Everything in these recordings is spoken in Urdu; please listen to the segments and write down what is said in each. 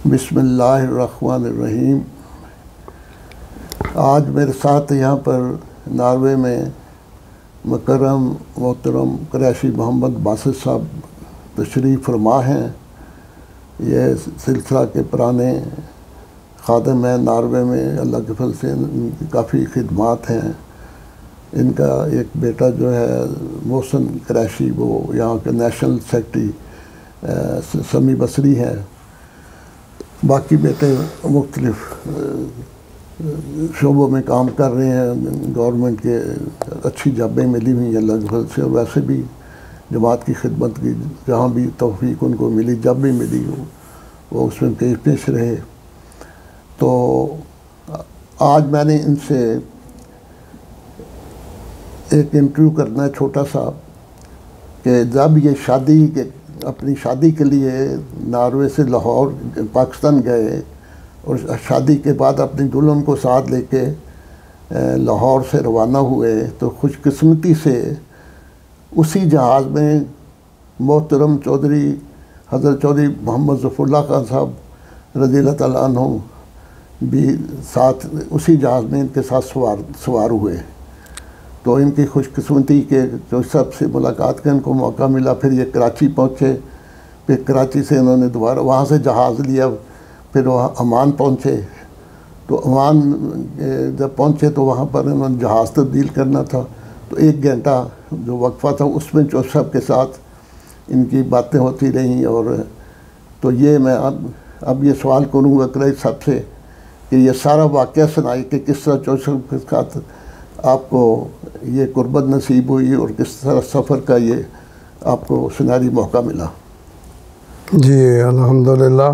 بسم اللہ الرحمن الرحیم۔ آج میرے ساتھ یہاں پر ناروے میں مکرم محترم قریشی محمد باسط صاحب تشریف فرما ہیں۔ یہ سلسلہ کے پرانے خادم ہیں ناروے میں، اللہ کے فضل سے ان کی کافی خدمات ہیں۔ ان کا ایک بیٹا جو ہے محسن قریشی، وہ یہاں کے نیشنل سیکرٹری سمی بصری ہیں۔ باقی بیٹے مختلف شعبوں میں کام کر رہے ہیں، گورنمنٹ کے اچھی جابیں ملی ہوئی ہیں اللہ کے فضل سے، اور ویسے بھی جماعت کی خدمت کی جہاں بھی توفیق ان کو ملی، جب بھی ملی ہو وہ اس میں پیش رہے۔ تو آج میں نے ان سے ایک انٹرویو کرنا ہے چھوٹا سا، کہ جب یہ اپنی شادی کے لیے ناروے سے لاہور پاکستان گئے اور شادی کے بعد اپنی دلہن کو ساتھ لے کے لاہور سے روانہ ہوئے، تو خوش قسمتی سے اسی جہاز میں محترم حضرت چودھری محمد ظفر اللہ خان صاحب رضی اللہ تعالیٰ عنہ بھی ساتھ اسی جہاز میں ان کے ساتھ سوار ہوئے۔ تو ان کی خوش قسمتی کے جو سب سے ملاقات کا ان کو موقع ملا۔ پھر یہ کراچی پہنچے، پھر کراچی سے انہوں نے دوبارہ وہاں سے جہاز لیا، پھر وہ عمان پہنچے۔ تو عمان جب پہنچے تو وہاں پر انہوں نے جہاز تبدیل کرنا تھا، تو 1 گھنٹہ جو وقفہ تھا اس میں چودھری صاحب کے ساتھ ان کی باتیں ہوتی رہیں۔ اور تو یہ میں اب یہ سوال کروں گا قریشی صاحب سے کہ یہ سارا واقعہ سنائے کہ کس طرح چودھری صاحب کے ساتھ آپ کو یہ قربت نصیب ہوئی اور کس طرح سفر کا یہ آپ کو سنہری موقع ملا۔ جی الحمدللہ،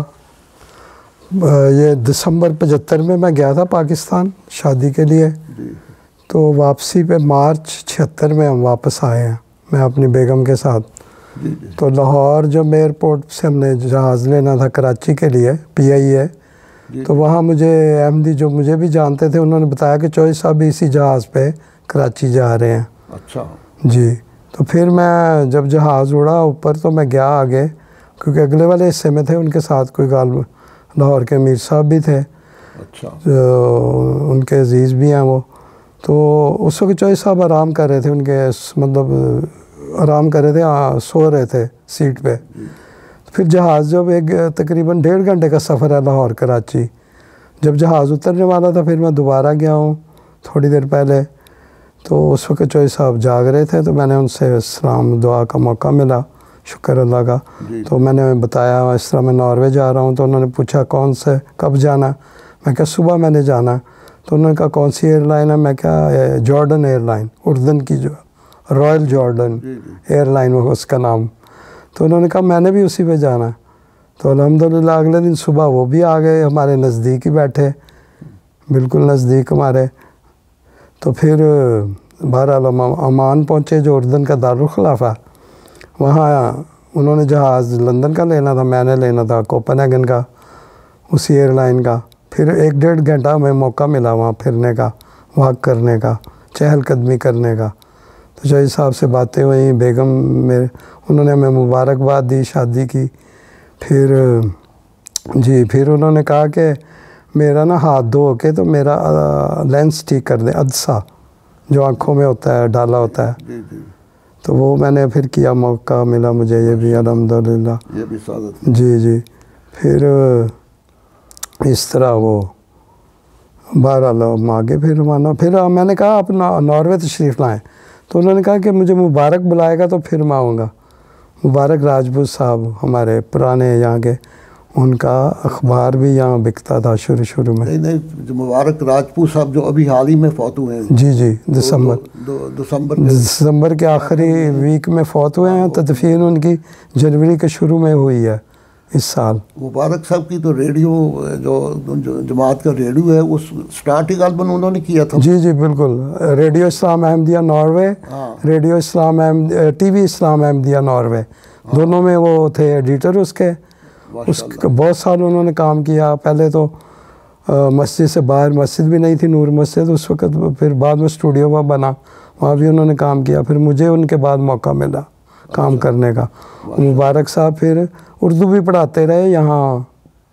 یہ دسمبر 75 میں گیا تھا پاکستان شادی کے لیے، تو واپسی پہ مارچ 76 میں ہم واپس آئے ہیں، میں اپنی بیگم کے ساتھ۔ تو لاہور جب ایئرپورٹ سے ہم نے جہاز لینا تھا کراچی کے لیے PIA، تو وہاں مجھے احمدی جو مجھے بھی جانتے تھے انہوں نے بتایا کہ چودھری صاحب بھی اسی جہاز پہ کراچی جا رہے ہیں۔ اچھا جی، تو پھر میں جب جہاز اڑا اوپر تو میں گیا آگے، کیونکہ اگلے والے حصے میں تھے، ان کے ساتھ کوئی غالب لاہور کے امیر صاحب بھی تھے، اچھا ان کے عزیز بھی ہیں وہ۔ تو اس وقت چودھری صاحب آرام کر رہے تھے، ان کے مطلب آرام کر رہے تھے، سو رہے تھے سیٹ پہ۔ پھر جہاز جب تقریباً 1.5 گھنٹے کا سفر ہے لاہور کراچی، جب جہاز اترنے والا تھا پھر میں دوبارہ گیا ہوں تھوڑی دیر پہلے، تو اس وقت چودھری صاحب جاگ رہے تھے، تو میں نے ان سے سلام دعا کا موقع ملا، شکر اللہ کا۔ تو میں نے بتایا اس طرح میں ناروے جا رہا ہوں، تو انہوں نے پوچھا کون سے کب جانا ہے؟ میں کہا صبح میں نے جانا ہے۔ تو انہوں نے کہا کون سی ایئر لائن ہے؟ میں کہا جارڈن ایئر لائن، اردن کی جو رائل جارڈن ایئر لائن وہ اس کا نام۔ تو انہوں نے کہا میں نے بھی اسی پہ جانا ہے۔ تو الحمدللہ اگلے دن صبح وہ بھی آ گئے، ہمارے نزدیک ہی بیٹھے، بالکل نزدیک ہمارے۔ تو پھر بہرحال عمان پہنچے جو اردن کا دارالخلافہ، وہاں انہوں نے جہاز لندن کا لینا تھا، میں نے لینا تھا کوپن ہیگن کا، اسی ایئر لائن کا۔ پھر 1.5 گھنٹہ ہمیں موقع ملا وہاں پھرنے کا، واک کرنے کا، چہل قدمی کرنے کا۔ تو چودھری صاحب سے باتیں ہوئیں، بیگم میرے انہوں نے ہمیں مبارکباد دی شادی کی۔ پھر انہوں نے کہا کہ میرا نا ہاتھ دھو کے تو میرا لینس ٹھیک کر دیں، عدسہ جو آنکھوں میں ہوتا ہے ڈالا ہوتا ہے، تو وہ میں نے پھر کیا، موقع ملا مجھے یہ بھی الحمدللہ۔ یہ بھی سعادت۔ جی پھر اس طرح وہ بہرحال ہم آگے پھر روانہ۔ پھر میں نے کہا آپ ناروے تشریف لائیں، تو انہوں نے کہا کہ مجھے مبارک بلائے گا تو پھر میں آؤں گا۔ مبارک راجپوت صاحب ہمارے پرانے یہاں کے، ان کا اخبار بھی یہاں بکتا تھا شروع میں۔ نہیں جو مبارک راجپوت صاحب جو ابھی حال ہی میں فوت ہوئے ہیں، جی دسمبر کے آخری ویک میں فوت ہوئے ہیں۔ تدفین ان کی جنوری کے شروع میں ہوئی ہے اس سال۔ مبارک صاحب کی تو ریڈیو جو جماعت کا ریڈیو ہے اس سٹارٹنگ البم انہوں نے کیا تھا۔ جی بالکل، ریڈیو اسلام احمدیہ ناروے، ریڈیو اسلام TV اسلام احمدیہ ناروے، دونوں میں وہ تھے ایڈیٹر اس کے بہت سال انہوں نے کام کیا۔ پہلے تو مسجد سے باہر مسجد بھی نہیں تھی، نور مسجد اس وقت، پھر بعد میں اسٹوڈیو وہاں بنا، وہاں بھی انہوں نے کام کیا۔ پھر مجھے ان کے بعد موقع ملا کام کرنے کا۔ مبارک صاحب پھر اردو بھی پڑھاتے رہے یہاں